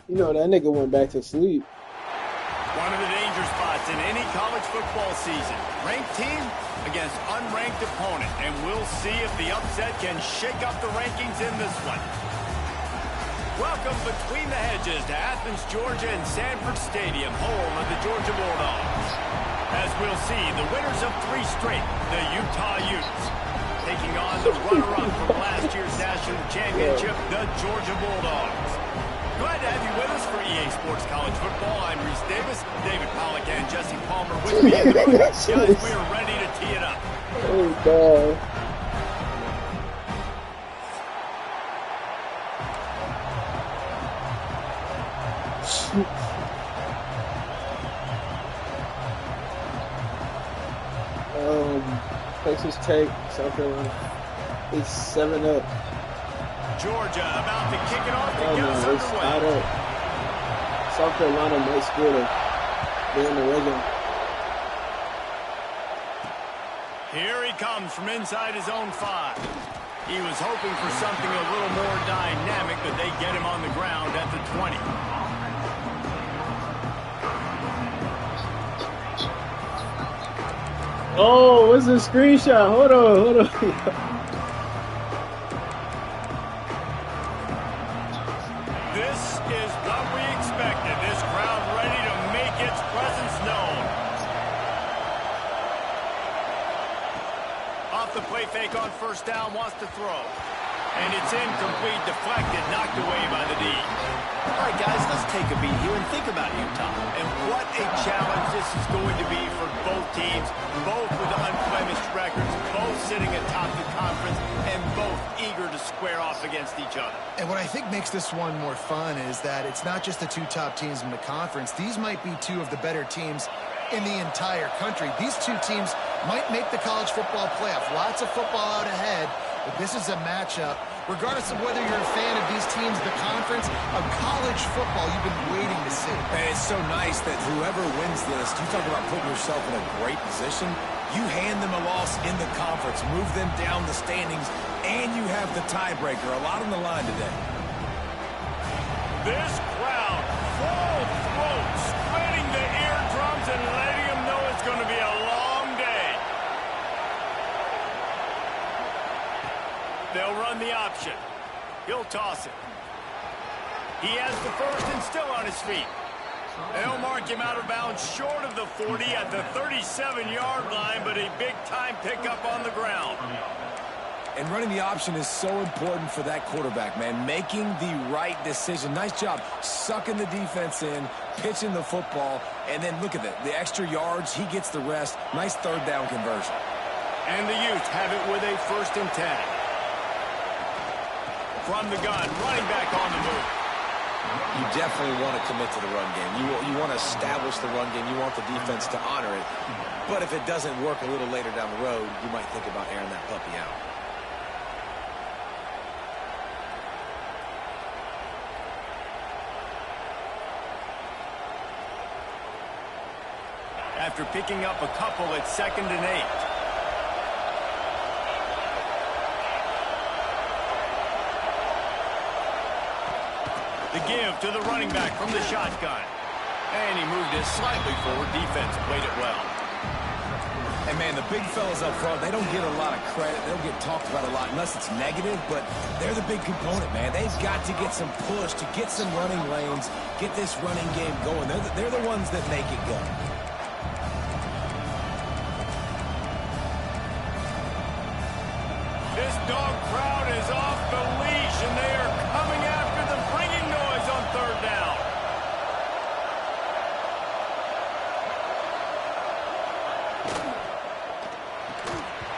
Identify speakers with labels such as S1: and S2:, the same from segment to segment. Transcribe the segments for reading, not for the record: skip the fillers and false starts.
S1: You know, that nigga went back to sleep.
S2: One of the danger spots in any college football season. Ranked team against unranked opponent. And we'll see if the upset can shake up the rankings in this one. Welcome between the hedges to Athens, Georgia and Sanford Stadium, home of the Georgia Bulldogs. As we'll see, the winners of 3 straight, the Utah Utes, taking on the runner-up from last year's national championship, the Georgia Bulldogs. Glad to have you with us for EA Sports College Football. I'm Reese Davis, David Pollack, and Jesse Palmer with me in the booth. Guys, we are ready to tee it up.
S1: Oh, God. Texas Tech, South Carolina. It's 7-up.
S2: Georgia about to kick it off to get us
S1: It's
S2: underway.
S1: tied up. South Carolina might score them. They're in the red zone.
S2: Here he comes from inside his own 5. He was hoping for something a little more dynamic, but they get him on the ground at the 20.
S1: Oh, what's the screenshot? Hold on.
S2: This is what we expected. This crowd ready to make its presence known. Off the play fake on first down, wants to throw. And it's incomplete, deflected, knocked away by the D. All right, guys, let's take a beat here and think about Utah. And what a challenge this is going to be for both teams, both with unblemished records, both sitting atop the conference, and both eager to square off against each other.
S3: And what I think makes this one more fun is that it's not just the 2 top teams in the conference. These might be 2 of the better teams in the entire country. These 2 teams might make the college football playoff. Lots of football out ahead, but this is a matchup. Regardless of whether you're a fan of these teams, the conference, of college football you've been waiting to see.
S4: And it's so nice that whoever wins this, you talk about putting yourself in a great position, you hand them a loss in the conference, move them down the standings, and you have the tiebreaker. A lot on the line today.
S2: This crowd, full throat, spreading the eardrums and letting them know it's going to be a long day. They'll run the option. He'll toss it. He has the first and still on his feet. They'll mark him out of bounds short of the 40 at the 37-yard line, but a big-time pickup on the ground.
S4: And running the option is so important for that quarterback, man. Making the right decision. Nice job sucking the defense in, pitching the football, and then look at that. The extra yards, he gets the rest. Nice 3rd down conversion.
S2: And the Utes have it with a 1st and 10. From the gun, running back on the move.
S4: You definitely want to commit to the run game. You want to establish the run game. You want the defense to honor it. But if it doesn't work a little later down the road, you might think about airing that puppy out.
S2: After picking up a couple at 2nd and 8. The give to the running back from the shotgun. And he moved it slightly forward. Defense played it well.
S4: And, man, the big fellas up front, they don't get a lot of credit. They don't get talked about a lot unless it's negative, but they're the big component, man. They've got to get some push, to get some running lanes, get this running game going. They're the ones that make it go.
S2: This dog crowd is off the leash, and they are coming after them, bringing noise on 3rd down.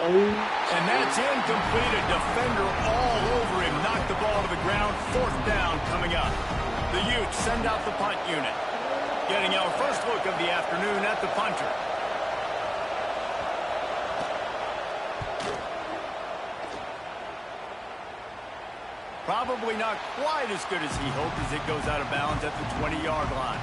S2: And that's incomplete. A defender all over him. Knocked the ball to the ground. 4th down coming up. The Utes send out the punt unit. Getting our first look of the afternoon at the punter. Probably not quite as good as he hoped as it goes out of bounds at the 20-yard line.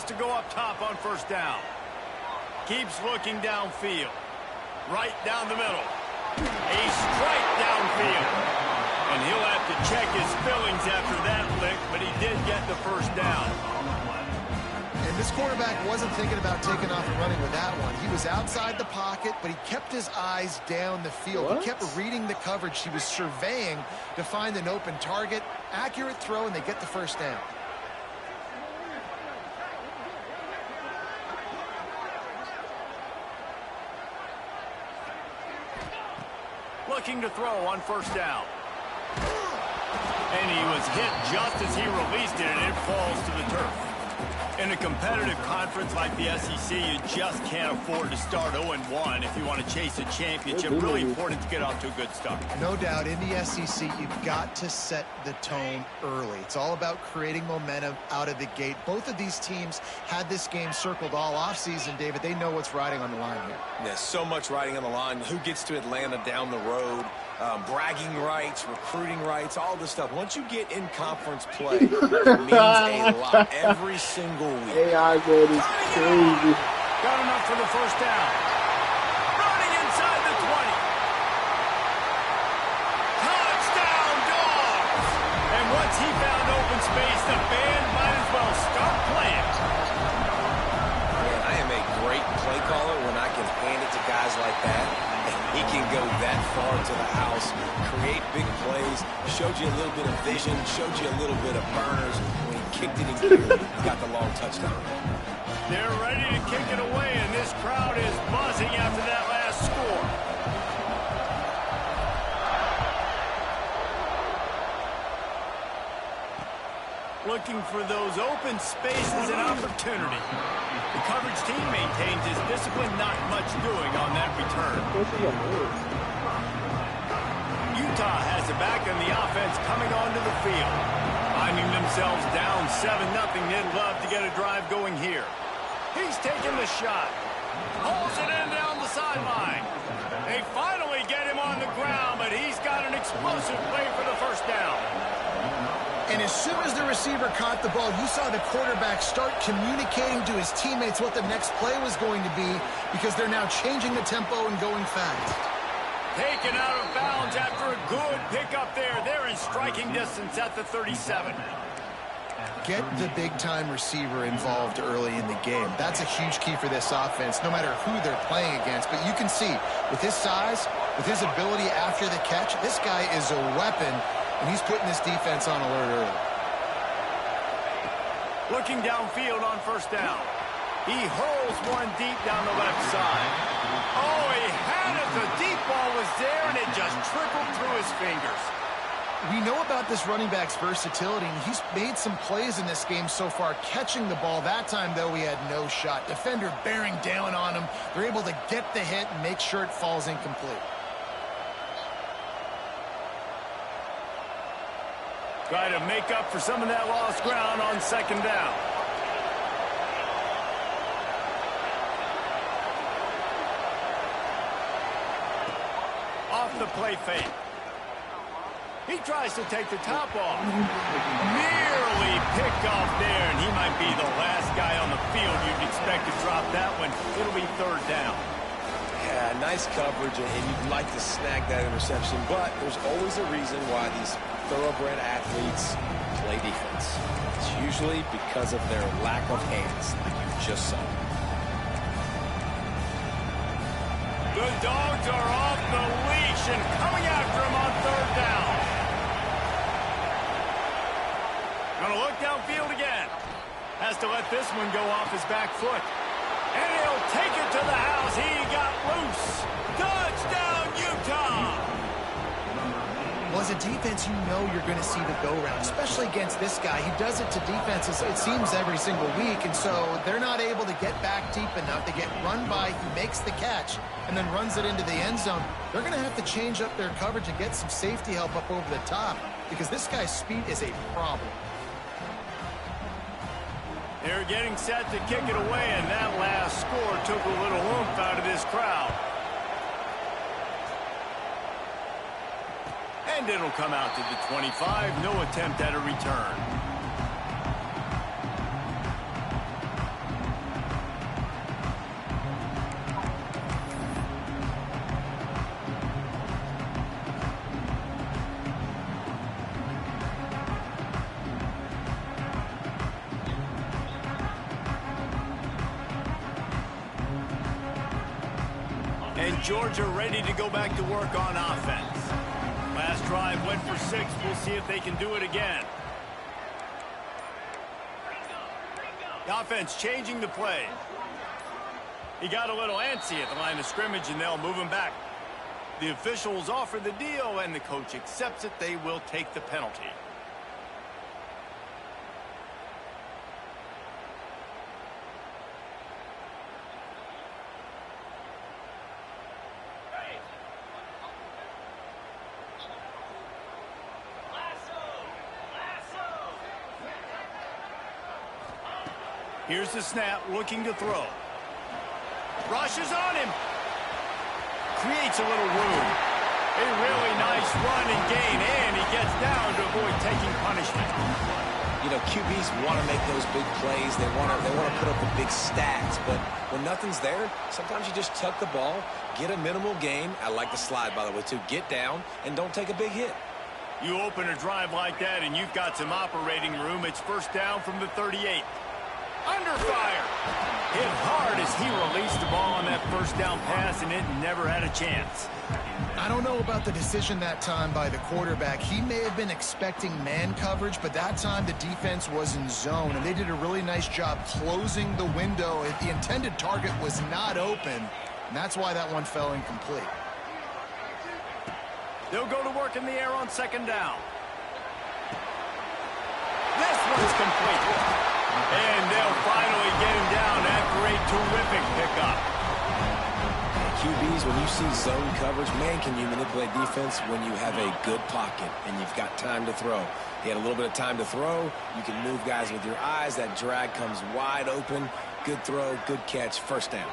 S2: to go up top on first down. Keeps looking downfield. Right down the middle. A strike downfield. And he'll have to check his fillings after that lick, but he did get the first down.
S3: And this quarterback wasn't thinking about taking off and running with that one. He was outside the pocket, but he kept his eyes down the field.
S1: What?
S3: He kept reading the coverage. He was surveying to find an open target. Accurate throw, and they get the first down.
S2: Looking to throw on first down. And he was hit just as he released it, and it falls to the turf. In a competitive conference like the SEC, you just can't afford to start 0-1 if you want to chase a championship. Really important to get off to a good start.
S3: No doubt, in the SEC, you've got to set the tone early. It's all about creating momentum out of the gate. Both of these teams had this game circled all offseason, David. They know what's riding on the line here.
S4: There's so much riding on the line. Who gets to Atlanta down the road? Bragging rights, recruiting rights, all this stuff. Once you get in conference play, it means a lot every single week.
S1: AI mode is crazy.
S2: Got enough for the first down. Running inside the 20. Touchdown, Dogs! And once he found open space, the band might as well start playing.
S4: Man, I am a great play caller when I can hand it to guys like that. He can go that far to the house, create big plays, showed you a little bit of vision, showed you a little bit of burners. When he kicked it in gear, he got the long touchdown.
S2: They're ready to kick it away, and this crowd is buzzing after that last score. Looking for those open spaces and opportunity. The coverage team maintains his discipline, not much doing on that return. Utah has it back, and the offense coming onto the field. Finding themselves down 7-0, they'd love to get a drive going here. He's taking the shot. Pulls it in down the sideline. They finally get him on the ground, but he's got an explosive play for the first down.
S3: And as soon as the receiver caught the ball, you saw the quarterback start communicating to his teammates what the next play was going to be, because they're now changing the tempo and going fast.
S2: Taken out of bounds after a good pickup there. They're in striking distance at the 37.
S3: Get the big-time receiver involved early in the game. That's a huge key for this offense, no matter who they're playing against. But you can see, with his size, with his ability after the catch, this guy is a weapon, and he's putting this defense on alert early.
S2: Looking downfield on first down. He hurls one deep down the left side. Oh, he had it. The deep ball was there, and it just trickled through his fingers.
S3: We know about this running back's versatility, and he's made some plays in this game so far, catching the ball. That time, though, he had no shot. Defender bearing down on him. They're able to get the hit and make sure it falls incomplete.
S2: Try to make up for some of that lost ground on second down. Off the play fake. He tries to take the top off. Nearly picked off there, and he might be the last guy on the field you'd expect to drop that one. It'll be third down.
S4: Yeah, nice coverage, and you'd like to snag that interception, but there's always a reason why these thoroughbred athletes play defense. It's usually because of their lack of hands, like you just saw.
S2: The Dogs are off the leash and coming after him on third down. Gonna look downfield again. Has to let this one go off his back foot. And he'll take it to the house. He got loose. Touchdown, Utah!
S3: Well, as a defense, you know you're going to see the go-round, especially against this guy. He does it to defenses, it seems, every single week, and so they're not able to get back deep enough. They get run by, he makes the catch, and then runs it into the end zone. They're going to have to change up their coverage and get some safety help up over the top, because this guy's speed is a problem.
S2: They're getting set to kick it away, and that last score took a little oomph out of this crowd. And it'll come out to the 25. No attempt at a return. And Georgia ready to go back to work on offense. Last drive went for 6. We'll see if they can do it again. The offense changing the play. He got a little antsy at the line of scrimmage, and they'll move him back. The officials offer the deal, and the coach accepts it. They will take the penalty. Here's the snap, looking to throw. Rushes on him. Creates a little room. A really nice run and gain, and he gets down to avoid taking punishment.
S4: You know, QBs want to make those big plays. They want to put up the big stats, but when nothing's there, sometimes you just tuck the ball, get a minimal gain. I like the slide, by the way, too. Get down and don't take a big hit.
S2: You open a drive like that, and you've got some operating room. It's first down from the 38. Under fire. Hit hard as he released the ball on that first down pass, and it never had a chance.
S3: I don't know about the decision that time by the quarterback. He may have been expecting man coverage, but that time the defense was in zone, and they did a really nice job closing the window. The intended target was not open, and that's why that one fell incomplete.
S2: They'll go to work in the air on second down. This one's complete. And they'll finally get him down after a terrific pickup.
S4: QBs, when you see zone coverage, man, can you manipulate defense when you have a good pocket and you've got time to throw. He had a little bit of time to throw. You can move guys with your eyes. That drag comes wide open. Good throw, good catch, first down.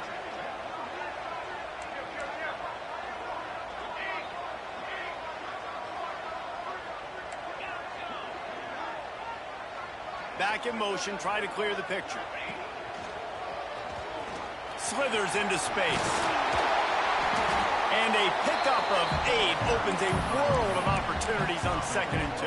S2: Back in motion, try to clear the picture. Slithers into space. And a pickup of 8 opens a world of opportunities on 2nd and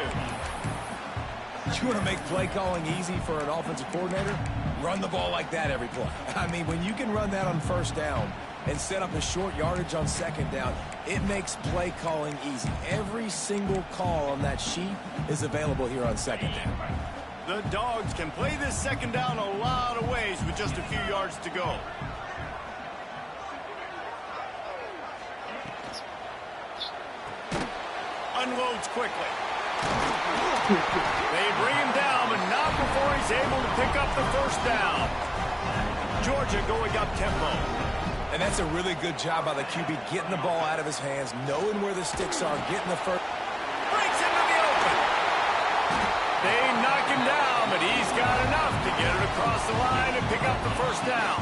S2: 2.
S4: You want to make play calling easy for an offensive coordinator? Run the ball like that every play. I mean, when you can run that on first down and set up a short yardage on second down, it makes play calling easy. Every single call on that sheet is available here on second down.
S2: The Dogs can play this second down a lot of ways with just a few yards to go. Unloads quickly. They bring him down, but not before he's able to pick up the first down. Georgia going up tempo.
S4: And that's a really good job by the QB, getting the ball out of his hands, knowing where the sticks are, getting the first.
S2: Breaks into the open. They knock him down, but he's got enough to get it across the line and pick up the first down.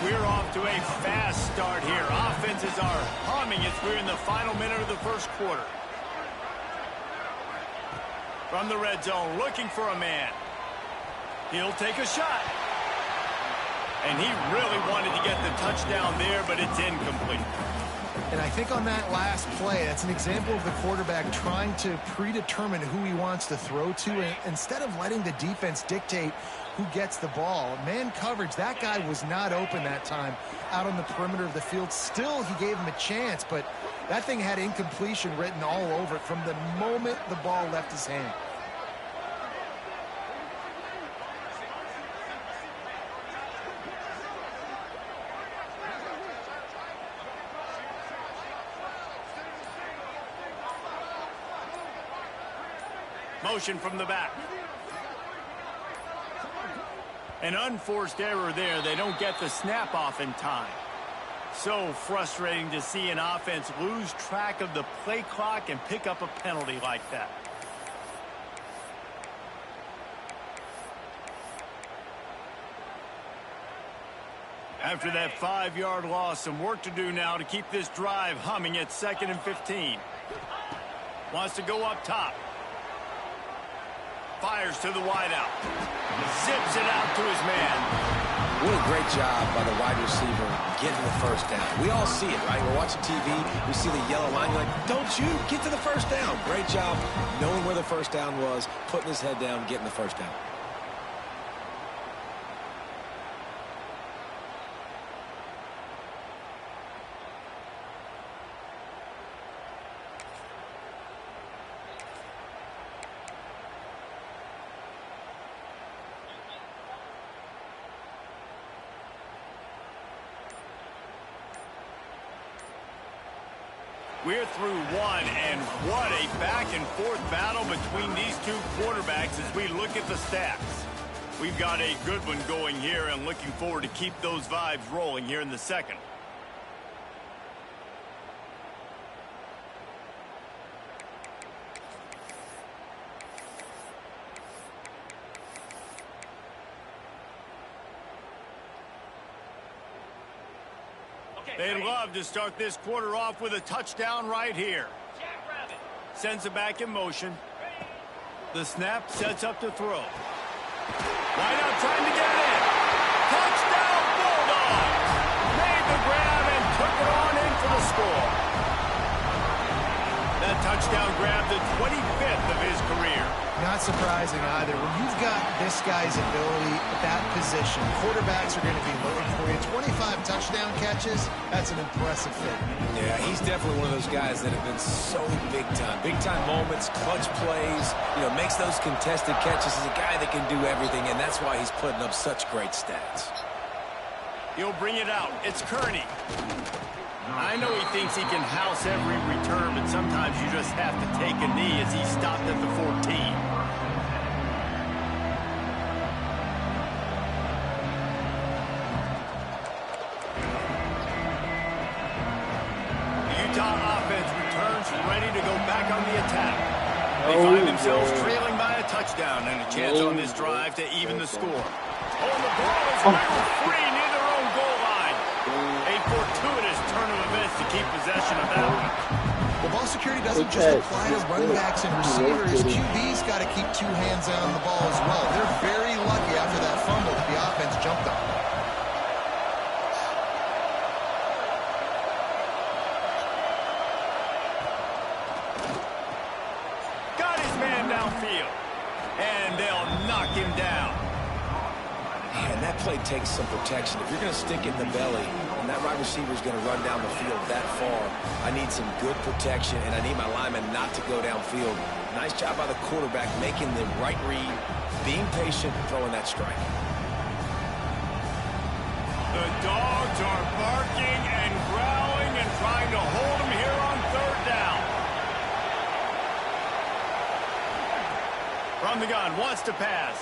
S2: We're off to a fast start here. Offenses are humming as we're in the final minute of the first quarter. From the red zone, looking for a man. He'll take a shot. And he really wanted to get the touchdown there, but it's incomplete.
S3: And I think on that last play, that's an example of the quarterback trying to predetermine who he wants to throw to, and instead of letting the defense dictate who gets the ball. Man coverage, that guy was not open that time out on the perimeter of the field. Still, he gave him a chance, but that thing had incompletion written all over it from the moment the ball left his hand.
S2: Motion from the back. An unforced error there. They don't get the snap off in time. So frustrating to see an offense lose track of the play clock and pick up a penalty like that. After that 5-yard loss, some work to do now to keep this drive humming at 2nd and 15. Wants to go up top. Fires to the wideout. Zips it out to his man.
S4: What a great job by the wide receiver getting the first down. We all see it, right? We're watching TV. We see the yellow line. You're like, don't you get to the first down. Great job knowing where the first down was, putting his head down, getting the first down.
S2: We're through one, and what a back-and-forth battle between these two quarterbacks as we look at the stats. We've got a good one going here and looking forward to keep those vibes rolling here in the second. They'd love to start this quarter off with a touchdown right here. Sends it back in motion. The snap sets up to throw. Wide out trying to get it in. Touchdown Bulldogs! Made the grab and took it on in for the score. That touchdown grabbed the 25th of his career.
S3: Not surprising either. When you've got this guy's ability at that position, quarterbacks are going to be looking for you. 25 touchdown catches, that's an impressive feat.
S4: Yeah, he's definitely one of those guys that have been so big time. Big time moments, clutch plays, makes those contested catches. He's a guy that can do everything, and that's why he's putting up such great stats.
S2: He'll bring it out. It's Kearney. I know he thinks he can house every return, but sometimes you just have to take a knee as he stopped at the 14. The Utah offense returns ready to go back on the attack. They find themselves trailing by a touchdown and a chance on this drive to even the score. Oh, the ball is wiggled free near their own goal line. A fortuitous turn of events to keep possession of that one.
S3: Well, ball security doesn't just apply to running backs and receivers. QB's got to keep two hands on the ball as well. They're very lucky after that fumble that the offense jumped on.
S2: Got his man downfield. And they'll knock him down.
S4: Man, that play takes some protection. If you're going to stick it in the belly, and that wide receiver is going to run down the field that far, I need some good protection, and I need my lineman not to go downfield. Nice job by the quarterback making the right read, being patient, throwing that strike.
S2: The dogs are barking and growling and trying to hold him here on third down. From the gun, wants to pass.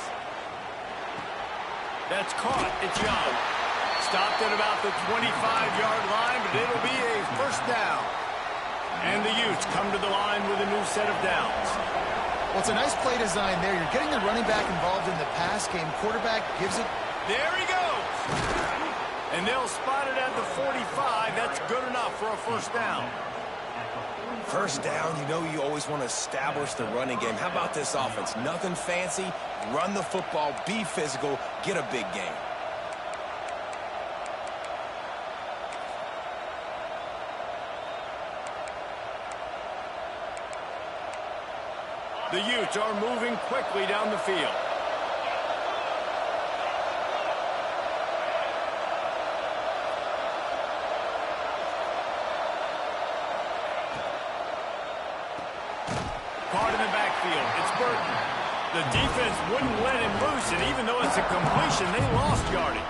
S2: That's caught. It's Young. Stopped at about the 25-yard line, but it'll be a first down. And the Utes come to the line with a new set of downs.
S3: Well, it's a nice play design there. You're getting the running back involved in the pass game. Quarterback gives it.
S2: There he goes. And they'll spot it at the 45. That's good enough for a first down.
S4: First down, you always want to establish the running game. How about this offense? Nothing fancy. Run the football, be physical, get a big gain.
S2: The Utes are moving quickly down the field. Caught in the backfield. It's Burton. The defense wouldn't let him loose, and even though it's a completion, they lost yardage.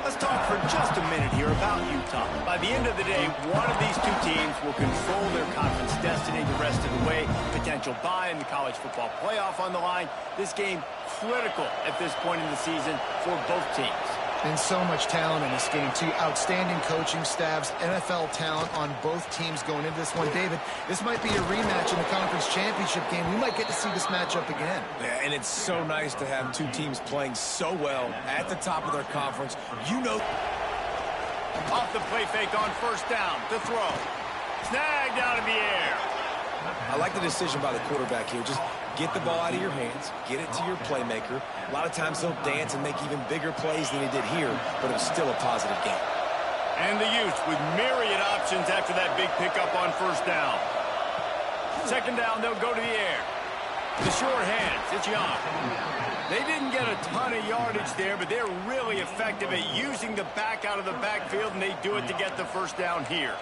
S2: Let's talk for just a minute here about Utah. By the end of the day, one of these two teams will control their conference destiny the rest of the way. Potential bye in the college football playoff on the line. This game critical at this point in the season for both teams.
S3: And so much talent in this game, too. Outstanding coaching staffs, NFL talent on both teams going into this one. David, this might be a rematch in the conference championship game. We might get to see this matchup again.
S4: Yeah, and it's so nice to have two teams playing so well at the top of their conference.
S2: Off the play fake on first down to throw. Snagged out of the air.
S4: I like the decision by the quarterback here. Just get the ball out of your hands, get it to your playmaker. A lot of times he'll dance and make even bigger plays than he did here, but it was still a positive game.
S2: And the Utes with myriad options after that big pickup on first down. Second down, they'll go to the air. The short hands, it's Young. They didn't get a ton of yardage there, but they're really effective at using the back out of the backfield, and they do it to get the first down here.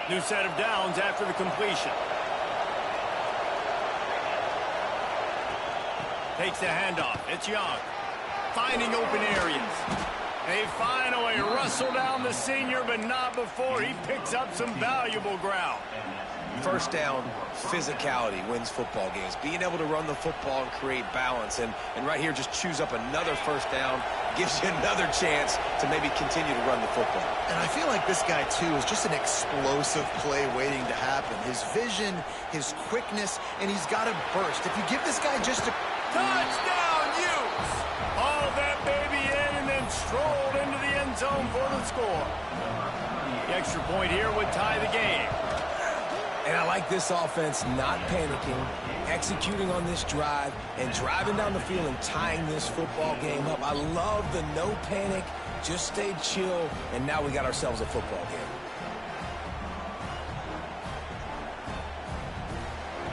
S2: New set of downs after the completion. Takes the handoff. It's Young. Finding open areas. They finally wrestle down the senior, but not before he picks up some valuable ground.
S4: First down, physicality wins football games. Being able to run the football and create balance. And right here, just choose up another first down. Gives you another chance to maybe continue to run the football.
S3: And I feel like this guy, too, is just an explosive play waiting to happen. His vision, his quickness, and he's got a burst. If you give this guy just a...
S2: Touchdown, Utes! Hauled that baby in and then strolled into the end zone for the score. The extra point here would tie the game.
S4: And I like this offense not panicking, executing on this drive, and driving down the field and tying this football game up. I love the no panic, just stay chill, and now we got ourselves a football game.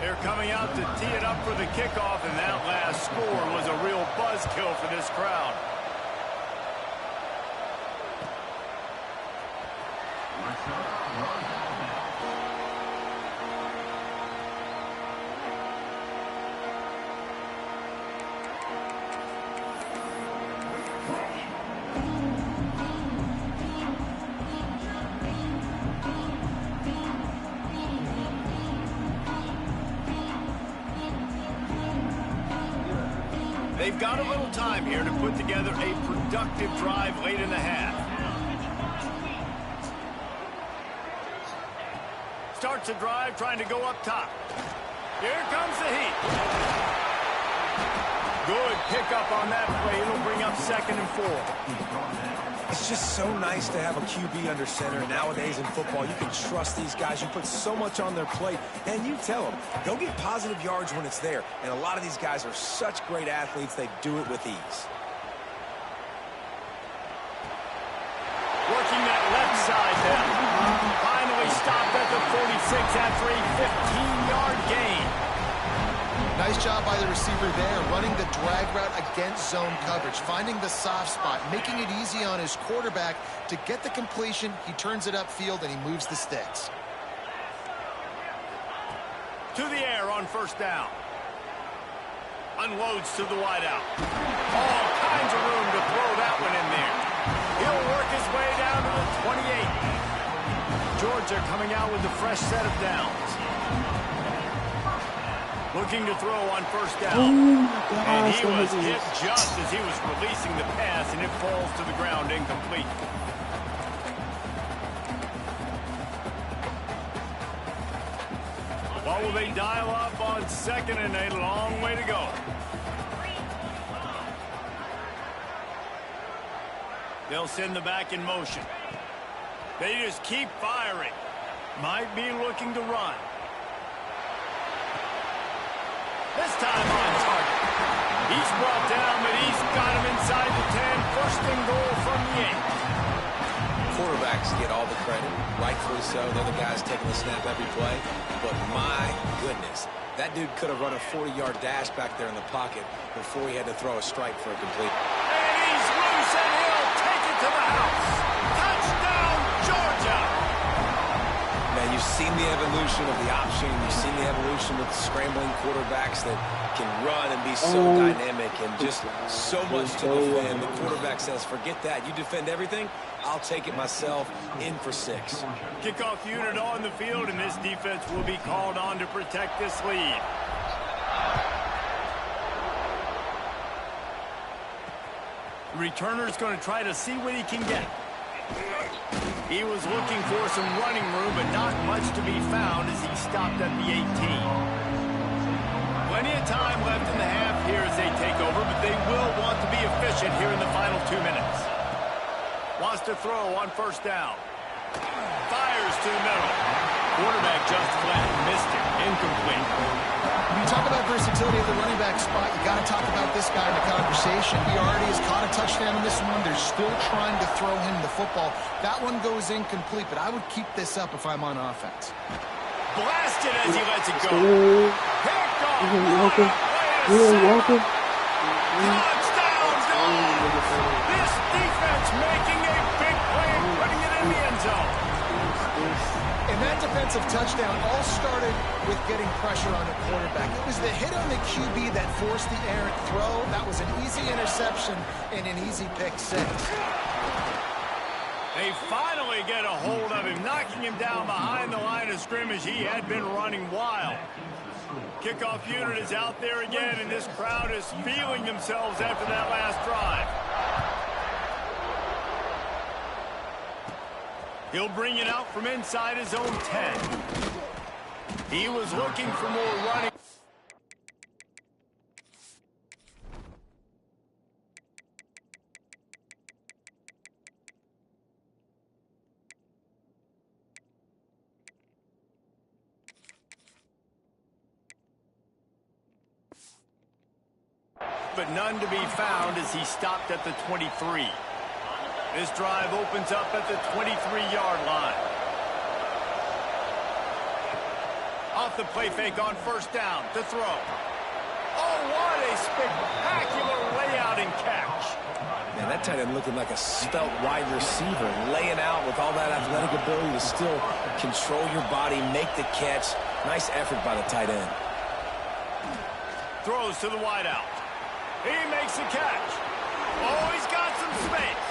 S2: They're coming out to tee it up for the kickoff, and that last score was a real buzzkill for this crowd. They've got a little time here to put together a productive drive late in the half. Starts a drive trying to go up top. Here comes the heat. Good pickup on that play. It'll bring up 2nd and 4.
S4: It's just so nice to have a QB under center. Nowadays in football, you can trust these guys. You put so much on their plate, and you tell them, go get positive yards when it's there. And a lot of these guys are such great athletes, they do it with ease.
S2: Working that left side then. Finally stopped at the 46 after a 15-yard gain.
S3: Nice job by the receiver there, running the drag route against zone coverage, finding the soft spot, making it easy on his quarterback to get the completion. He turns it upfield, and he moves the sticks.
S2: To the air on first down. Unloads to the wideout. All kinds of room to throw that one in there. He'll work his way down to the 28. Georgia coming out with a fresh set of downs. Looking to throw on first down. And he was hit just as he was releasing the pass, and it falls to the ground incomplete. What will they dial up on 2nd and a long way to go? They'll send the back in motion. They just keep firing. Might be looking to run. This time on target. He's brought down, but he's got him inside the 10. 1st and goal from the 8.
S4: Quarterbacks get all the credit, rightfully so. They're the guys taking the snap every play. But my goodness, that dude could have run a 40-yard dash back there in the pocket before he had to throw a strike for a complete.
S2: And he's loose, and he'll take it to the house. Touchdown, Georgia!
S4: Man, you've seen the evolution of the option. You've seen the evolution of the scrambling quarterbacks that can run and be so dynamic and just so much to defend. The quarterback says, forget that. You defend everything, I'll take it myself. In for 6.
S2: Kickoff unit on the field, and this defense will be called on to protect this lead. The returner's going to try to see what he can get. He was looking for some running room, but not much to be found as he stopped at the 18. Plenty of time left in the half here as they take over, but they will want to be efficient here in the final 2 minutes. Wants to throw on first down. Fires to the middle. Quarterback just flat missed it. Incomplete.
S3: When you talk about versatility at the running back spot, you got to talk about this guy in the conversation. He already has caught a touchdown in this one. They're still trying to throw him the football. That one goes incomplete, but I would keep this up if I'm on offense.
S2: Blasted as he lets it go. Picked off. Touchdown, Dogs! This defense making a big play and putting it in the end zone.
S3: And that that defensive touchdown all started with getting pressure on the quarterback. It was the hit on the QB that forced the errant throw. That was an easy interception and an easy pick six.
S2: They finally get a hold of him, knocking him down behind the line of scrimmage. He had been running wild. Kickoff unit is out there again, and this crowd is feeling themselves after that last drive. He'll bring it out from inside his own 10. He was looking for more running. But none to be found as he stopped at the 23. This drive opens up at the 23-yard line. Off the play fake on first down to throw. Oh, what a spectacular layout and catch.
S4: Man, that tight end looking like a svelte wide receiver, laying out with all that athletic ability to still control your body, make the catch. Nice effort by the tight end.
S2: Throws to the wideout. He makes the catch. Oh, he's got some space.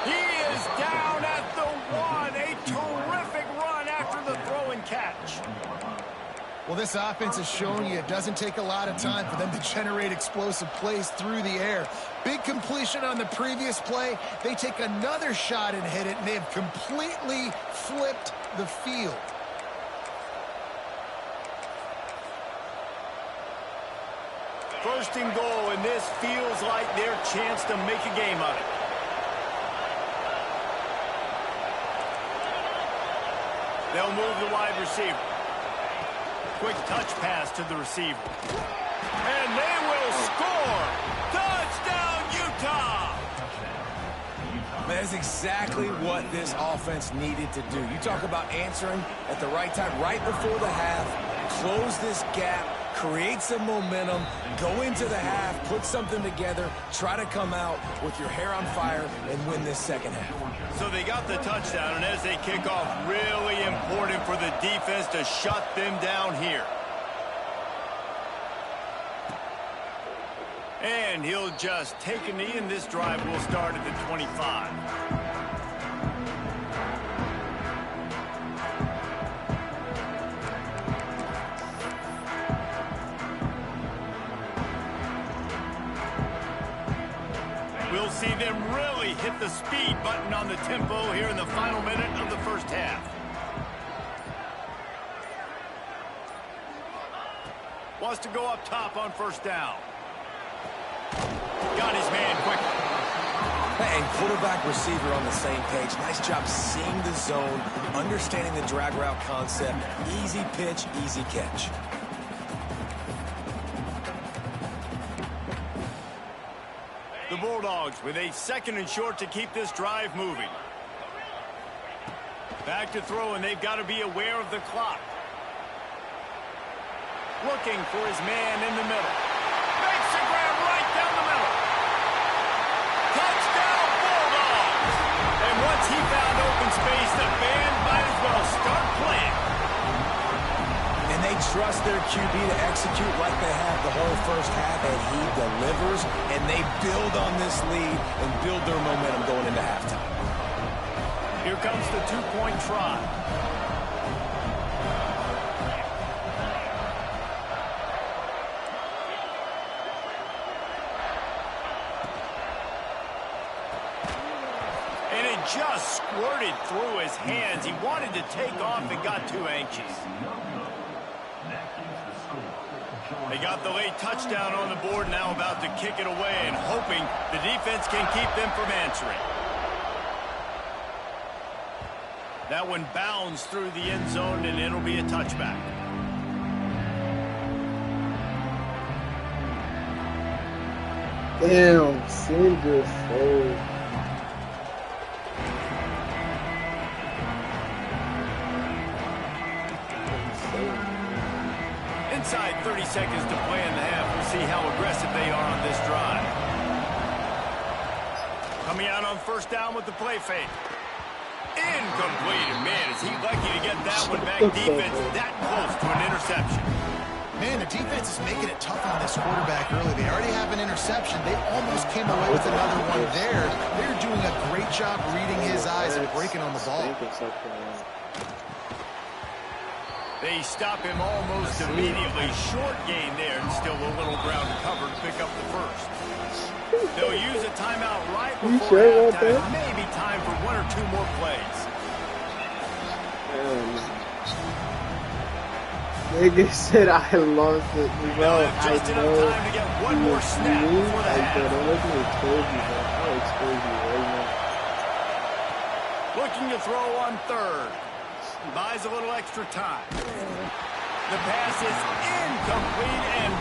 S2: He is down at the 1. A terrific run after the throw and catch.
S3: Well, this offense is showing you it doesn't take a lot of time for them to generate explosive plays through the air. Big completion on the previous play. They take another shot and hit it, and they have completely flipped the field.
S2: First and goal, and this feels like their chance to make a game of it. They'll move the wide receiver. Quick touch pass to the receiver. And they will score! Touchdown, Utah!
S4: That's exactly what this offense needed to do. You talk about answering at the right time, right before the half, close this gap, create some momentum, go into the half, put something together, try to come out with your hair on fire and win this second half.
S2: So they got the touchdown, and as they kick off, really important for the defense to shut them down here. And he'll just take a knee, and this drive will start at the 25. We'll see them really hit the speed button on the tempo here in the final minute of the first half. Wants to go up top on first down. Got his man quickly.
S4: And quarterback receiver on the same page. Nice job seeing the zone, understanding the drag route concept. Easy pitch, easy catch.
S2: The Bulldogs with a second and short to keep this drive moving. Back to throw, and they've got to be aware of the clock. Looking for his man in the middle. Makes a grab right down the middle. Touchdown, Bulldogs! And once he found open space, the band might as well start playing.
S4: And they trust their QB to execute like they have the whole first half, and he delivers, and they build on this lead and build their momentum going into halftime.
S2: Here comes the two-point try. And it just squirted through his hands. He wanted to take off and got too anxious. They got the late touchdown on the board, now about to kick it away and hoping the defense can keep them from answering. That one bounds through the end zone, and it'll be a touchback.
S1: Damn, Szn3 fold.
S2: Inside 30 seconds to play in the half. We'll see how aggressive they are on this drive. Coming out on first down with the play fake. In Incomplete. And man, is he lucky to get that one back. Defense that close to an interception.
S3: Man, the defense is making it tough on this quarterback early. They already have an interception. They almost came away with another one there. They're doing a great job reading his eyes and breaking on the ball.
S2: They stop him almost immediately. Short gain there, and still a little ground to cover to pick up the first. They'll use a timeout right before halftime. Maybe time for one or two more plays.
S1: Nigga said I lost it. Well,
S2: just enough time to get one more snap before the half.
S1: Don't let me expose you, man. I'll expose you right now.
S2: Looking to throw on third. Buys a little extra time. The pass is incomplete and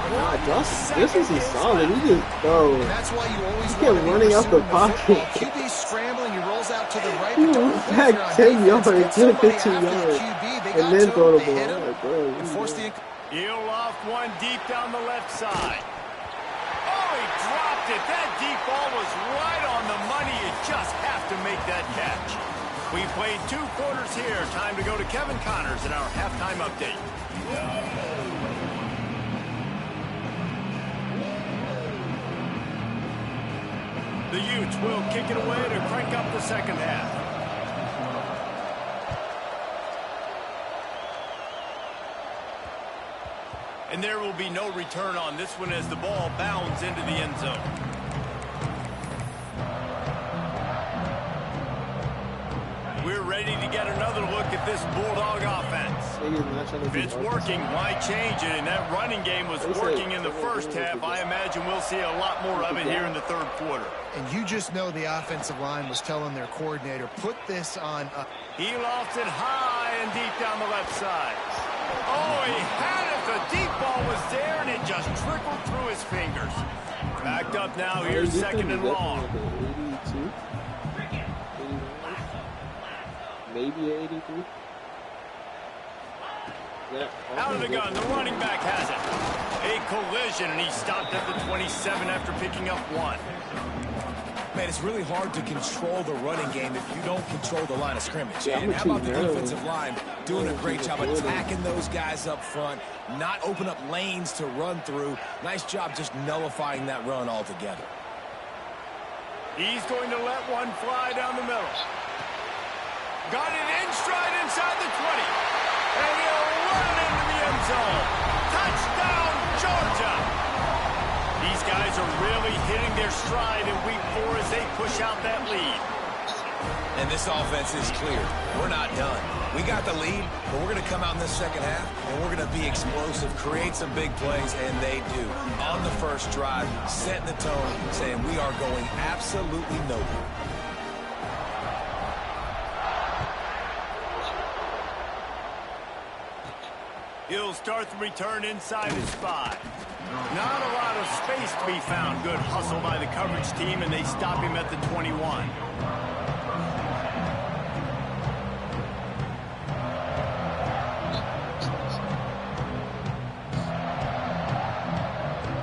S1: this is solid. He just throw.
S3: That's why you always
S1: kept running out the pocket.
S3: QB scrambling, he rolls out to the right.
S1: He moves back 10 yards, 10, 15 yards, and then throw the ball.
S2: He'll loft one deep down the left side. Oh, he dropped it. That deep ball was right on the money. You just have to make that catch. We played 2 quarters here. Time to go to Kevin Connors in our halftime update. The Utes will kick it away to crank up the second half. And there will be no return on this one as the ball bounds into the end zone. We're ready to get another look at this Bulldog offense. If it's working, why change it? And that running game was working in the first half. I imagine we'll see a lot more of it here in the third quarter.
S3: And you just know the offensive line was telling their coordinator, put this on.
S2: He lofts it high and deep down the left side. Oh, he had it. The deep ball was there, and it just trickled through his fingers. Backed up now. Here's second and long.
S1: Maybe 83. Yeah.
S2: Out of the gun, the running back has it. A collision, and he stopped at the 27 after picking up 1.
S4: Man, it's really hard to control the running game if you don't control the line of scrimmage. And how about the defensive line doing a great job attacking those guys up front, not open up lanes to run through. Nice job just nullifying that run altogether.
S2: He's going to let one fly down the middle. Got it in stride inside the 20. And he'll run it into the end zone. Touchdown, Georgia! These guys are really hitting their stride in week 4 as they push out that lead.
S4: And this offense is clear. We're not done. We got the lead, but we're going to come out in this second half, and we're going to be explosive, create some big plays, and they do. On the first drive, setting the tone, saying we are going absolutely nowhere.
S2: He'll start the return inside his 5. Not a lot of space to be found. Good hustle by the coverage team, and they stop him at the 21.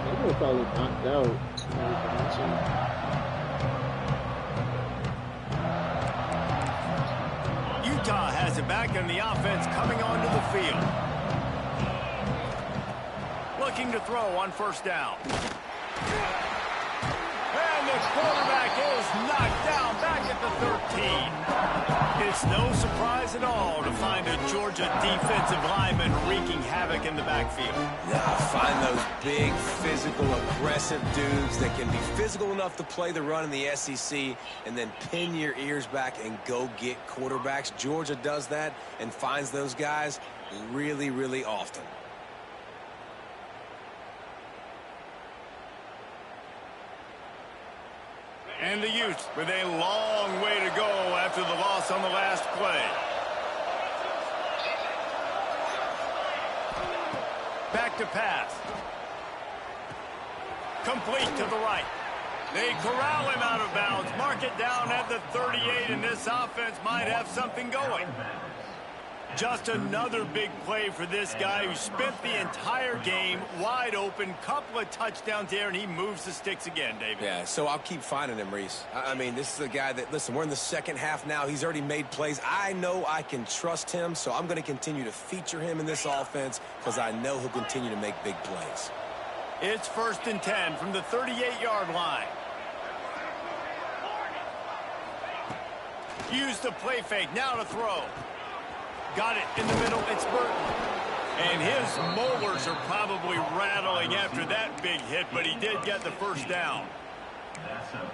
S1: They were probably knocked out.
S2: Utah has it back, and the offense coming onto the field. Looking to throw on first down. And the quarterback is knocked down back at the 13. It's no surprise at all to find a Georgia defensive lineman wreaking havoc in the backfield.
S4: Yeah, find those big, physical, aggressive dudes that can be physical enough to play the run in the SEC and then pin your ears back and go get quarterbacks. Georgia does that and finds those guys really, really often.
S2: And the Utes with a long way to go after the loss on the last play. Back to pass. Complete to the right. They corral him out of bounds. Mark it down at the 38, and this offense might have something going. Just another big play for this guy who spent the entire game wide open. Couple of touchdowns there, and he moves the sticks again, David.
S4: Yeah, so I'll keep finding him, Reese. I mean, this is a guy that, listen, we're in the second half now. He's already made plays. I know I can trust him, so I'm going to continue to feature him in this offense because I know he'll continue to make big plays.
S2: It's 1st and 10 from the 38-yard line. Use the play fake. Now to throw. Got it in the middle. It's Burton. And his molars are probably rattling after that big hit, but he did get the first down.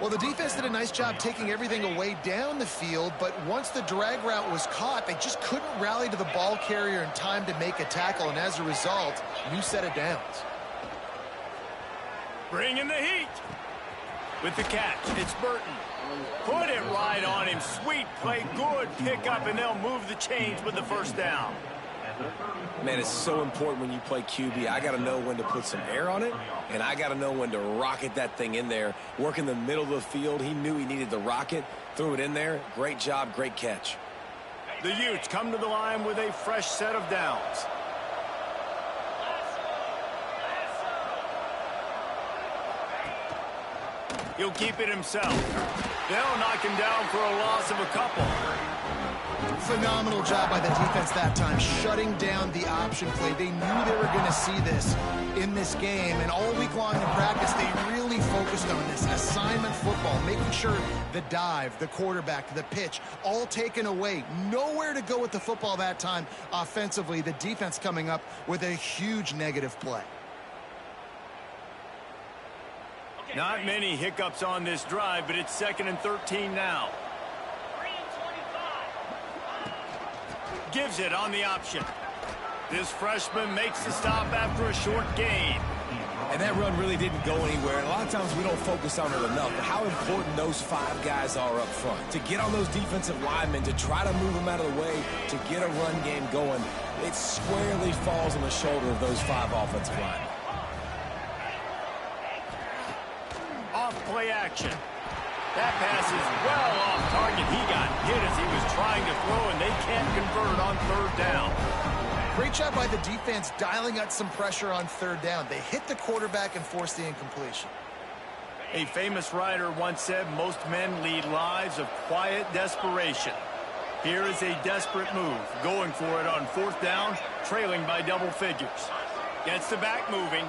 S3: Well, the defense did a nice job taking everything away down the field, but once the drag route was caught, they just couldn't rally to the ball carrier in time to make a tackle, and as a result, new set of downs.
S2: Bringing the heat. With the catch, it's Burton. Put it right on him. Sweet play, good pickup, and they'll move the chains with the first down.
S4: Man, it's so important when you play QB. I got to know when to put some air on it, and I got to know when to rocket that thing in there. Work in the middle of the field. He knew he needed the rocket, threw it in there. Great job, great catch.
S2: The Utes come to the line with a fresh set of downs. He'll keep it himself. They'll knock him down for a loss of a couple.
S3: Phenomenal job by the defense that time, shutting down the option play. They knew they were going to see this in this game, and all week long in practice, they really focused on this assignment football, making sure the dive, the quarterback, the pitch, all taken away. Nowhere to go with the football that time offensively. The defense coming up with a huge negative play.
S2: Not many hiccups on this drive, but it's 2nd and 13 now. Gives it on the option. This freshman makes the stop after a short gain.
S4: And that run really didn't go anywhere. And a lot of times we don't focus on it enough, but how important those 5 guys are up front. To get on those defensive linemen, to try to move them out of the way, to get a run game going, it squarely falls on the shoulder of those 5 offensive linemen.
S2: Play action. That pass is well off target. He got hit as he was trying to throw, and they can't convert on 3rd down.
S3: Great job by the defense dialing out some pressure on 3rd down. They hit the quarterback and forced the incompletion.
S2: A famous writer once said, most men lead lives of quiet desperation. Here is a desperate move, going for it on 4th down, trailing by double figures. Gets the back moving.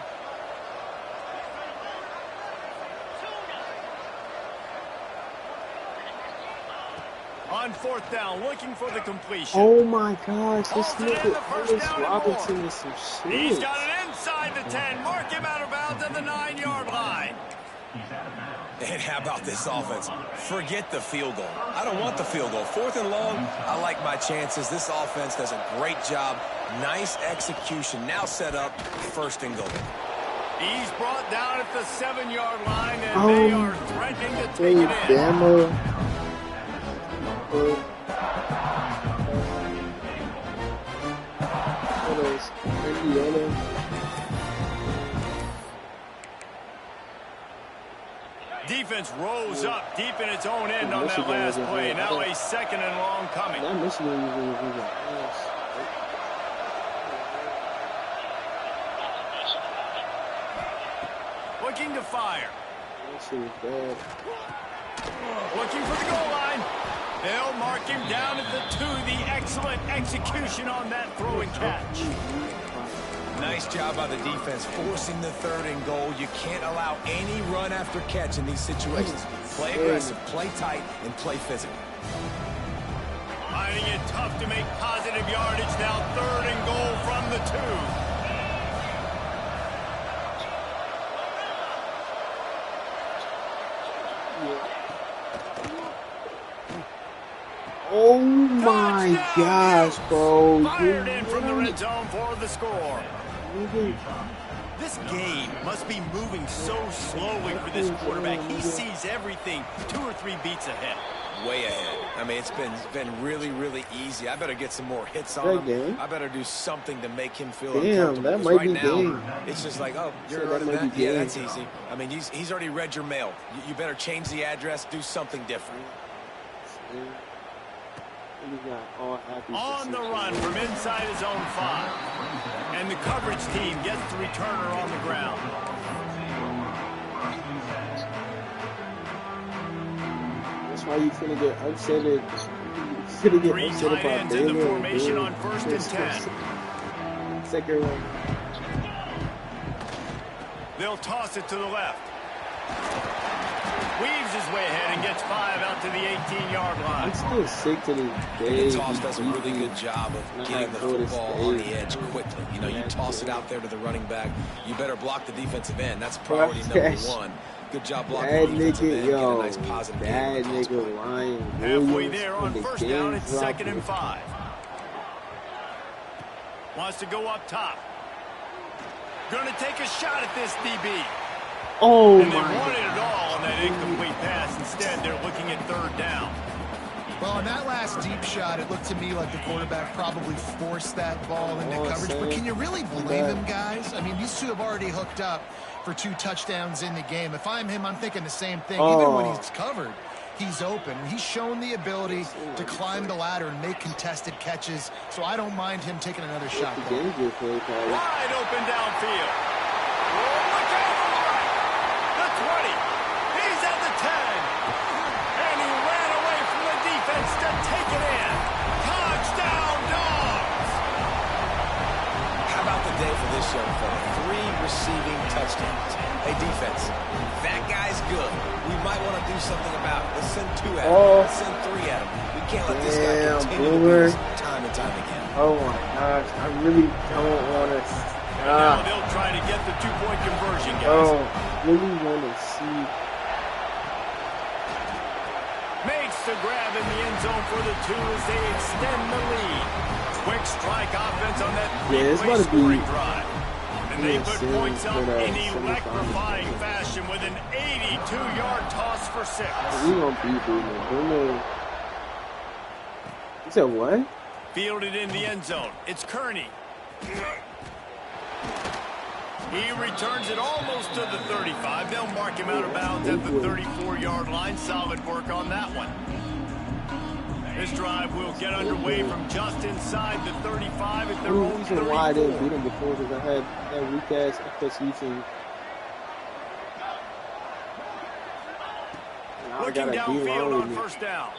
S2: On 4th down, looking for the completion.
S1: Oh my gosh, this nigga Ellis Robinson is some shit.
S2: He's got it inside the 10. Mark him out of bounds at the 9-yard line.
S4: And how about this offense? Forget the field goal. I don't want the field goal. 4th and long, I like my chances. This offense does a great job. Nice execution. Now set up 1st and goal.
S2: He's brought down at the 7-yard line, and they are threatening to take it in.
S1: Damn.
S2: Defense rose up deep in its own end on that last play. Now a 2nd and long coming. Looking to fire. Looking for the goal line. They'll mark him down at the 2. The excellent execution on that throw and catch.
S4: Nice job by the defense, forcing the 3rd and goal. You can't allow any run after catch in these situations. Play aggressive, play tight, and play physical.
S2: Finding it tough to make positive yardage now. 3rd and goal from the 2.
S1: Oh my gosh, bro.
S2: Fired in from the red zone for the score. This game must be moving so slowly for this quarterback. He sees everything 2 or 3 beats ahead.
S4: Way ahead. I mean, it's been really, really easy. I better get some more hits on him. I better do something to make him feel uncomfortable.
S1: That might be
S4: now,
S1: game.
S4: it's just like, oh, you're running that? Yeah, that's easy. I mean, he's already read your mail. You better change the address, do something different.
S1: And he got all happy.
S2: On the run from inside his own 5. And the coverage team gets the returner on the ground.
S1: That's why you finna get upset at.
S2: Three tight ends in the formation on 1st and 10.
S1: Second one.
S2: They'll toss it to the left. Weaves his way ahead and gets 5 out to the 18-yard line.
S1: I'm still sick to this day.
S4: The toss does a really good job of getting the football on the edge quickly. You know, you toss it out there to the running back. You better block the defensive end. That's priority number 1. Good job blocking the defensive end. Get a nice positive
S1: bad
S4: game.
S1: Nigga Ryan
S2: halfway there on 1st down, it's 2nd and 5. Wants to go up top. Going to take a shot at this DB.
S1: Oh,
S2: and they wanted it all on that incomplete pass. Instead, they're looking at 3rd down.
S3: Well, on that last deep shot, it looked to me like the quarterback probably forced that ball into coverage. But can you really blame him, guys? I mean, these two have already hooked up for 2 touchdowns in the game. If I'm him, I'm thinking the same thing. Even when he's covered, he's open. He's shown the ability to climb the ladder and make contested catches, so I don't mind him taking another shot.
S2: Wide open downfield. Look out! The 20. He's at the 10. And he ran away from the defense to take it in. Touchdown, Dogs!
S4: How about the day for this young fella? 3 receiving touchdowns. Hey, defense, that guy's good. We might want to do something about it. Let's send 2 at him. Let's send 3 at him. We can't let this guy continue to do this time and time again.
S1: Oh, my gosh. I really don't want to...
S2: Now they'll try to get the 2-point conversion, guys.
S1: Oh, really want to see.
S2: Makes the grab in the end zone for the 2 as they extend the lead. Quick strike offense on that 3-play scoring drive. And they put points up in electrifying fashion with an 82-yard toss for 6.
S1: We gonna beat Bruno. You said what?
S2: Fielded in the end zone. It's Kearney. He returns it almost to the 35. They'll mark him out of bounds at the 34-yard line. Solid work on that one. This drive will get underway from just inside the 35 at their own 34.
S1: Why I didn't beat him before because I had that weak-ass FSU.
S2: Looking downfield on 1st down.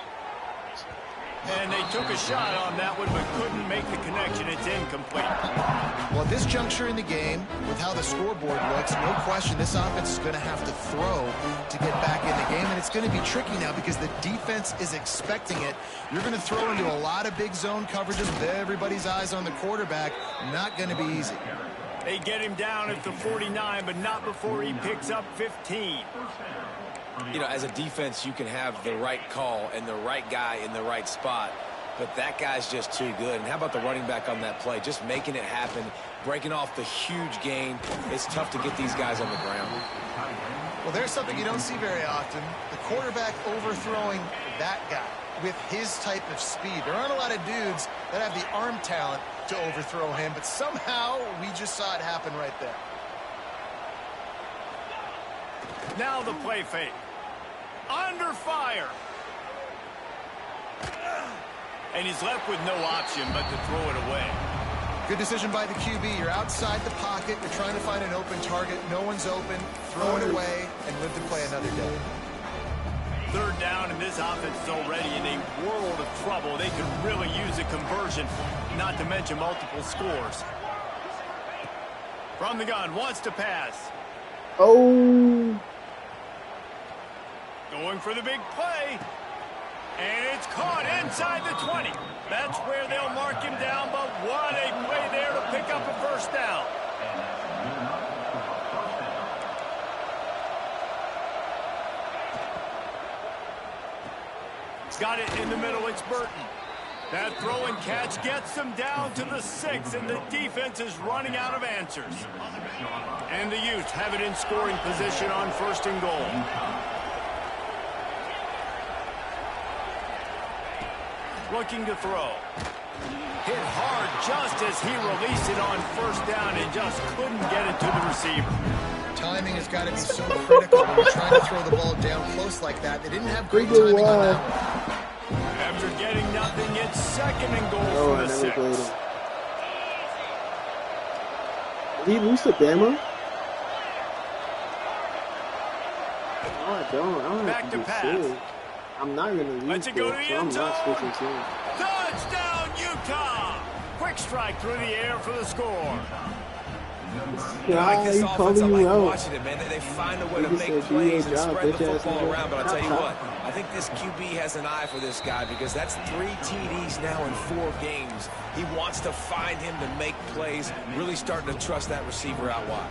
S2: And they took a shot on that one, but couldn't make the connection. It's incomplete.
S3: Well, at this juncture in the game, with how the scoreboard looks, no question this offense is going to have to throw to get back in the game. And it's going to be tricky now because the defense is expecting it. You're going to throw into a lot of big zone coverages with everybody's eyes on the quarterback. Not going to be easy.
S2: They get him down at the 49, but not before he picks up 15.
S4: You know, as a defense, you can have the right call and the right guy in the right spot, but that guy's just too good. And how about the running back on that play? Just making it happen, breaking off the huge gain. It's tough to get these guys on the ground.
S3: Well, there's something you don't see very often. The quarterback overthrowing that guy with his type of speed. There aren't a lot of dudes that have the arm talent to overthrow him, but somehow we just saw it happen right there.
S2: Now the play fake. Under fire. And he's left with no option but to throw it away.
S3: Good decision by the QB. You're outside the pocket. You're trying to find an open target. No one's open. Throw it away and live to play another day.
S2: 3rd down, and this offense is already in a world of trouble. They could really use a conversion, not to mention multiple scores. From the gun, wants to pass.
S1: Oh.
S2: Going for the big play. And it's caught inside the 20. That's where they'll mark him down, but what a play there to pick up a 1st down. Got it in the middle, it's Burton. That throw and catch gets them down to the 6, and the defense is running out of answers. And the Utes have it in scoring position on 1st and goal. Looking to throw. Hit hard just as he released it on 1st down and just couldn't get it to the receiver.
S3: Timing has got to be so critical when you're trying to throw the ball down close like that. They didn't have great timing on that one.
S2: After getting nothing, it's second and goal
S1: Oh,
S2: from
S1: I
S2: the
S1: never played
S2: 6.
S1: him. Did he lose to Bama? No, I don't. I don't
S2: Back
S1: have
S2: to
S1: to be
S2: pass.
S1: serious. I'm not going to lose
S2: Lets it go to
S1: this,
S2: the
S1: so I'm
S2: end
S1: not
S2: zone.
S1: switching teams.
S2: Touchdown, Utah! Quick strike through the air for the score.
S4: I like this
S1: he
S4: offense.
S1: called
S4: I
S1: you
S4: like
S1: out.
S4: watching it, man. They find a way to
S1: He
S4: make
S1: said, "Do
S4: plays
S1: your
S4: and
S1: job,
S4: spread the
S1: bitch-ass
S4: football
S1: nigga."
S4: around. But I'll tell you
S1: Chop,
S4: what, I think this QB has an eye for this guy because that's 3 TDs now in 4 games. He wants to find him to make plays, really starting to trust that receiver out wide.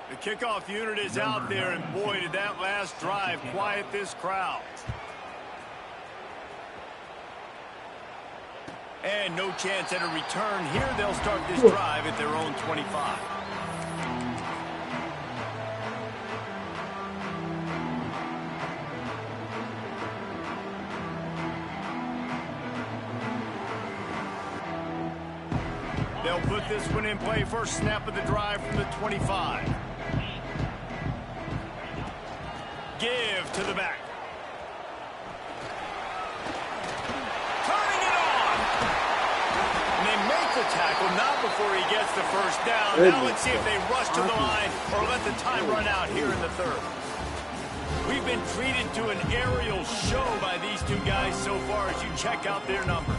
S2: The kickoff unit is out there, and boy, did that last drive quiet this crowd. And no chance at a return here. They'll start this drive at their own 25. They'll put this one in play. First snap of the drive from the 25. Give to the back. Turning it on. And they make the tackle, not before he gets the first down. Now let's see if they rush to the line or let the time run out here in the third. We've been treated to an aerial show by these two guys so far as you check out their numbers.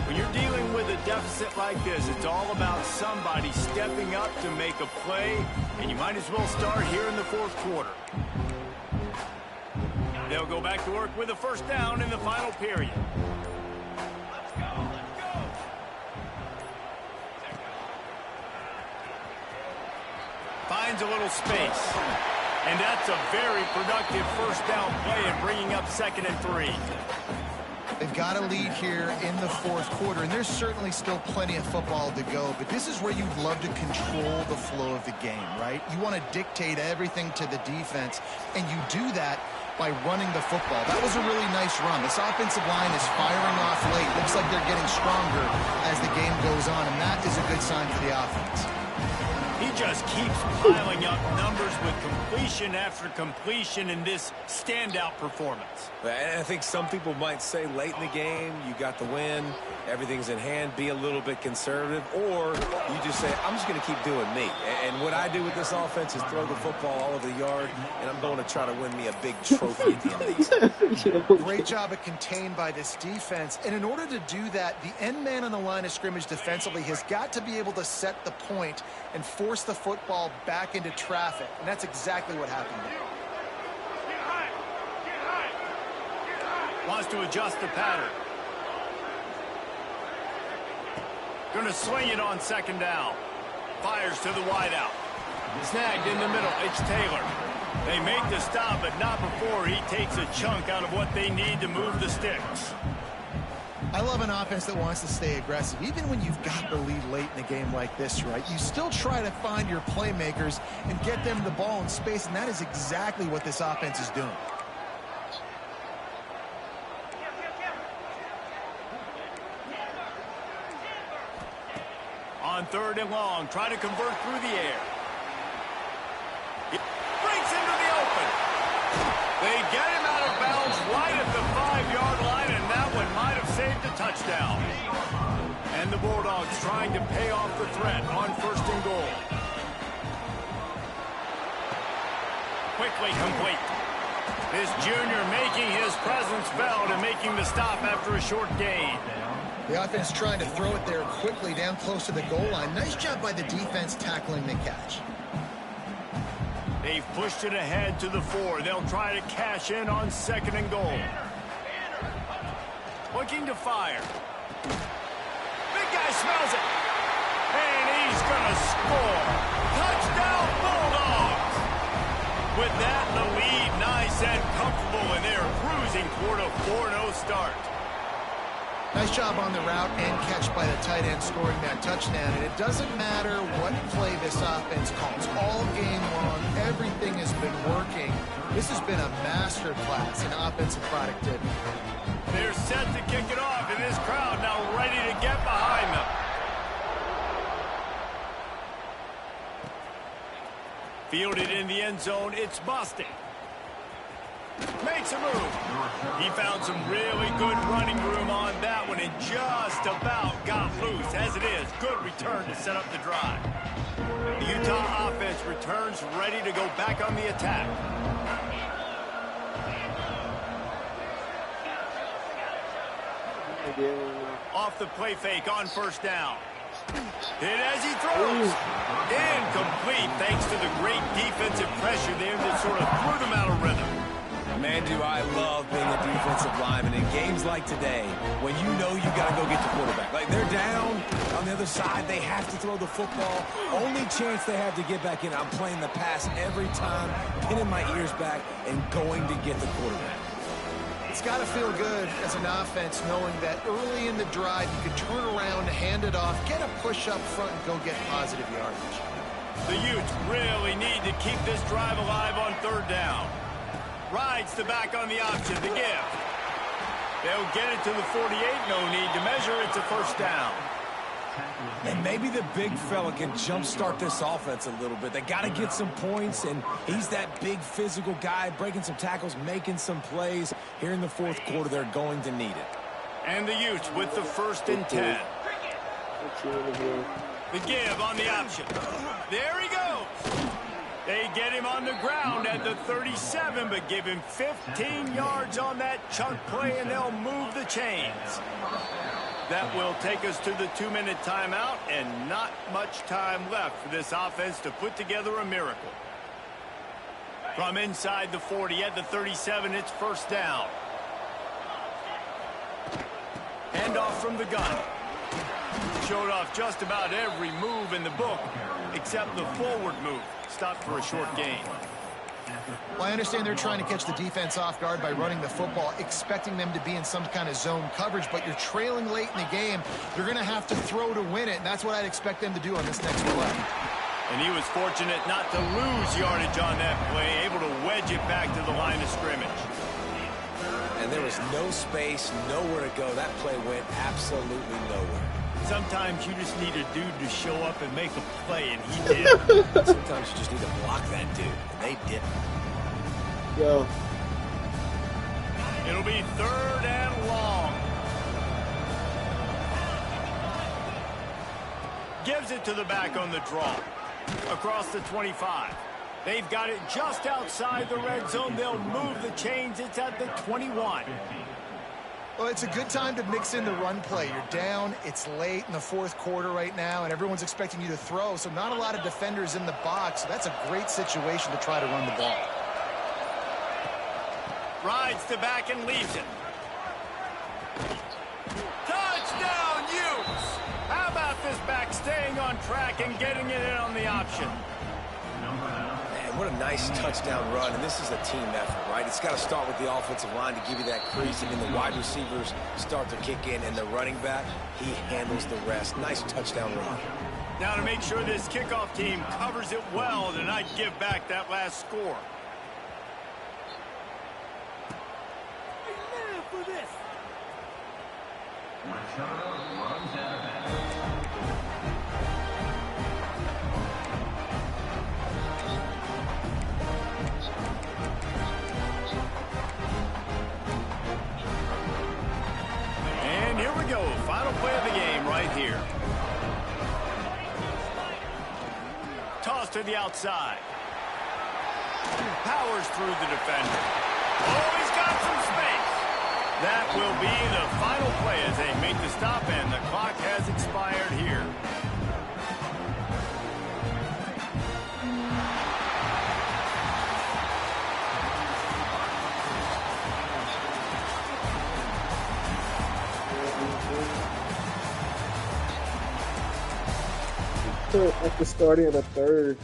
S2: When you're dealing with a deficit like this, it's all about somebody stepping up to make a play, and you might as well start here in the fourth quarter. They'll go back to work with a first down in the final period. Let's go, let's go. Finds a little space. And that's a very productive first down play and bringing up 2nd and 3.
S3: They've got a lead here in the fourth quarter, and there's certainly still plenty of football to go, but this is where you'd love to control the flow of the game, right? You want to dictate everything to the defense, and you do that by running the football. That was a really nice run. This offensive line is firing off late. Looks like they're getting stronger as the game goes on, and that is a good sign for the offense.
S2: He just keeps piling up numbers with completion after completion in this standout performance.
S4: And I think some people might say late in the game, you got the win, everything's in hand, be a little bit conservative, or you just say, I'm just going to keep doing me. And what I do with this offense is throw the football all over the yard, and I'm going to try to win me a big trophy at the end of the year.
S3: Great job of contained by this defense. And in order to do that, the end man on the line of scrimmage defensively has got to be able to set the point and force the football back into traffic. And that's exactly what happened there.
S2: Wants to adjust the pattern. Going to swing it on 2nd down. Fires to the wideout. Snagged in the middle. It's Taylor. They make the stop, but not before he takes a chunk out of what they need to move the sticks.
S3: I love an offense that wants to stay aggressive. Even when you've got the lead late in a game like this, right, you still try to find your playmakers and get them the ball in space, and that is exactly what this offense is doing.
S2: On 3rd and long, trying to convert through the air. It breaks into the open. They get him out of bounds right at the 5-yard line, and that one might have saved a touchdown. And the Bulldogs trying to pay off the threat on 1st and goal. Quickly complete. This junior making his presence felt and making the stop after a short gain.
S3: The offense trying to throw it there quickly down close to the goal line. Nice job by the defense tackling the catch.
S2: They've pushed it ahead to the 4. They'll try to cash in on 2nd and goal. Looking to fire. Big guy smells it. And he's going to score. Touchdown Bulldogs. With that in the lead, nice and comfortable, and they're cruising toward a 4-0 start.
S3: Nice job on the route and catch by the tight end scoring that touchdown. And it doesn't matter what play this offense calls. All game long, everything has been working. This has been a master class in offensive productivity.
S2: They're set to kick it off, and this crowd now ready to get behind them. Fielded in the end zone. It's busted. Makes a move. He found some really good running room on that one and just about got loose. As it is, good return to set up the drive. The Utah offense returns ready to go back on the attack. Off the play fake on first down. Hit as he throws. Incomplete thanks to the great defensive pressure there that sort of threw them out of rhythm.
S4: Man, do I love being a defensive lineman in games like today when you know you got to go get the quarterback. Like, they're down on the other side. They have to throw the football. Only chance they have to get back in. I'm playing the pass every time, pinning my ears back, and going to get the quarterback.
S3: It's got to feel good as an offense knowing that early in the drive you can turn around, hand it off, get a push up front, and go get positive yardage.
S2: The Utes really need to keep this drive alive on third down. Rides the back on the option, the give. They'll get it to the 48, no need to measure. It's a first down.
S4: And maybe the big fella can jumpstart this offense a little bit. They got to get some points, and he's that big physical guy, breaking some tackles, making some plays. Here in the fourth quarter, they're going to need it.
S2: And the Utes with the 1st and 10. The give on the option. There he goes. They get him on the ground at the 37, but give him 15 yards on that chunk play, and they'll move the chains. That will take us to the 2-minute timeout, and not much time left for this offense to put together a miracle. From inside the 40 at the 37, it's first down. Handoff from the gun. Showed off just about every move in the book, except the forward move. Stopped for a short gain.
S3: Well, I understand they're trying to catch the defense off guard by running the football, expecting them to be in some kind of zone coverage, but you're trailing late in the game. You're going to have to throw to win it, and that's what I'd expect them to do on this next play.
S2: And he was fortunate not to lose yardage on that play, able to wedge it back to the line of scrimmage.
S4: And there was no space, nowhere to go. That play went absolutely nowhere.
S2: Sometimes you just need a dude to show up and make a play, and he did.
S4: Sometimes you just need to block that dude, and they didn't.
S1: Yo.
S2: It'll be 3rd and long. Gives it to the back on the draw. Across the 25. They've got it just outside the red zone. They'll move the chains. It's at the 21.
S3: Well, it's a good time to mix in the run play. You're down, it's late in the fourth quarter right now, and everyone's expecting you to throw, so not a lot of defenders in the box. So that's a great situation to try to run the ball.
S2: Rides the back and leaves it. Touchdown, Utes! How about this back staying on track and getting it in on the option?
S4: Man, what a nice touchdown run, and this is a team effort, right? It's got to start with the offensive line to give you that crease, and then the wide receivers start to kick in, and the running back, he handles the rest. Nice touchdown run.
S2: Now to make sure this kickoff team covers it well, then I'd give back that last score. And here we go, final play of the game right here. Toss to the outside. Powers through the defender. Oh, he's got some space. That will be the final play as they make the stop, and the clock has expired here.
S1: At the starting of the 3rd.